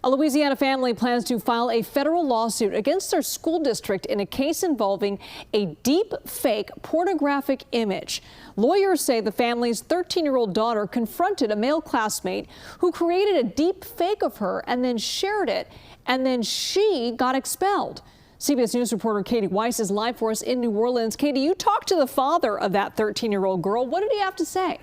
A Louisiana family plans to file a federal lawsuit against their school district in a case involving a deep fake pornographic image. Lawyers say the family's 13-year-old daughter confronted a male classmate who created a deep fake of her and then shared it, and then she got expelled. CBS News reporter Kati Weis is live for us in New Orleans. Kati, you talked to the father of that 13-year-old girl. What did he have to say?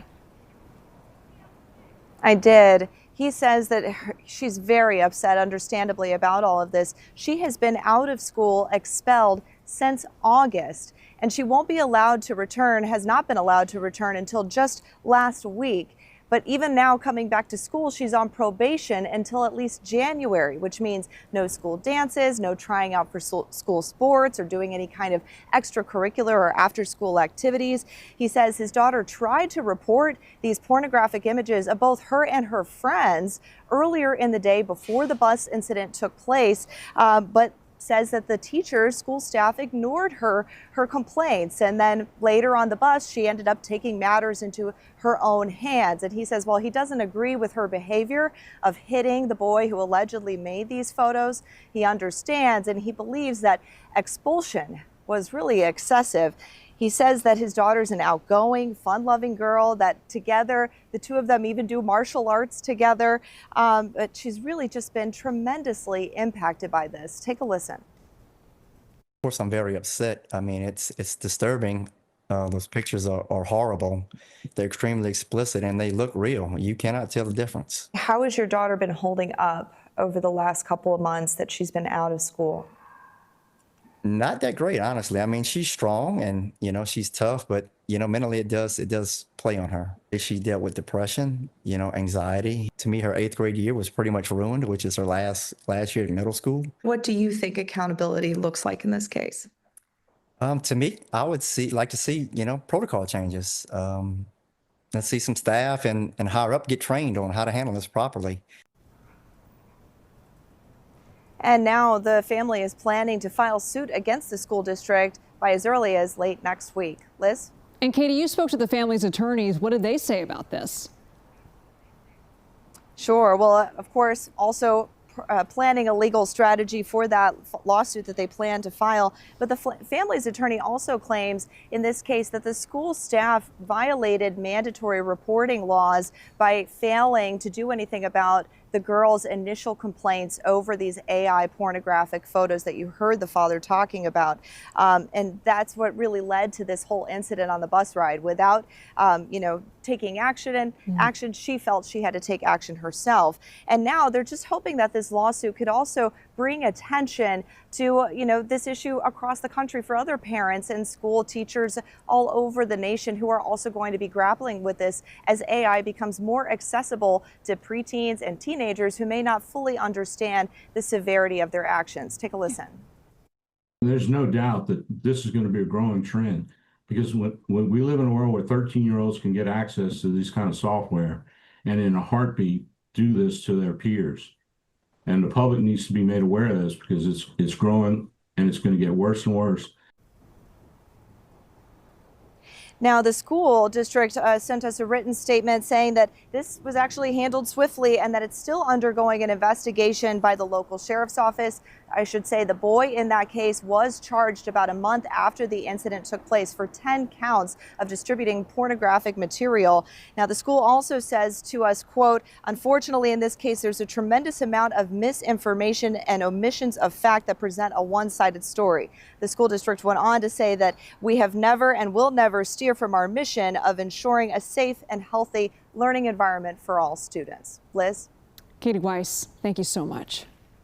I did. He says that she's very upset, understandably, about all of this. She has been out of school, expelled since August, and she won't be allowed to return, has not been allowed to return until just last week. But even now, coming back to school, she's on probation until at least January, which means no school dances, no trying out for school sports or doing any kind of extracurricular or after-school activities. He says his daughter tried to report these pornographic images of both her and her friends earlier in the day before the bus incident took place, but says that the teachers, school staff ignored her complaints. And then later on the bus, she ended up taking matters into her own hands. And he says, while he doesn't agree with her behavior of hitting the boy who allegedly made these photos, he understands and he believes that expulsion was really excessive. He says that his daughter's an outgoing, fun-loving girl, that together, the two of them even do martial arts together. But she's really just been tremendously impacted by this. Take a listen. Of course, I'm very upset. I mean, it's disturbing. Those pictures are horrible. They're extremely explicit and they look real. You cannot tell the difference. How has your daughter been holding up over the last couple of months that she's been out of school? Not that great, honestly. I mean, she's strong and, she's tough, but, mentally it does play on her. She dealt with depression, anxiety. To me, her 8th grade year was pretty much ruined, which is her last year in middle school. What do you think accountability looks like in this case? To me, I would like to see, protocol changes. Let's see some staff and higher up get trained on how to handle this properly. And now the family is planning to file suit against the school district by as early as late next week. Liz? And Kati, you spoke to the family's attorneys. What did they say about this? Sure. Well, of course, also planning a legal strategy for that lawsuit that they plan to file. But the family's attorney also claims in this case that the school staff violated mandatory reporting laws by failing to do anything about the girl's initial complaints over these AI pornographic photos that you heard the father talking about. And that's what really led to this whole incident on the bus ride. Without, taking action, she felt she had to take action herself. And now they're just hoping that this lawsuit could also bring attention to, this issue across the country for other parents and school teachers all over the nation who are also going to be grappling with this as AI becomes more accessible to preteens and teenagers who may not fully understand the severity of their actions. Take a listen. There's no doubt that this is going to be a growing trend because when we live in a world where 13-year-olds can get access to this kind of software and in a heartbeat do this to their peers. And the public needs to be made aware of this because it's growing and it's going to get worse and worse. Now, the school district sent us a written statement saying that this was actually handled swiftly and that it's still undergoing an investigation by the local sheriff's office. I should say the boy in that case was charged about a month after the incident took place for 10 counts of distributing pornographic material. Now, the school also says to us, quote, unfortunately, in this case, there's a tremendous amount of misinformation and omissions of fact that present a one-sided story. The school district went on to say that we have never and will never steer from our mission of ensuring a safe and healthy learning environment for all students. Liz? Kati Weis, thank you so much.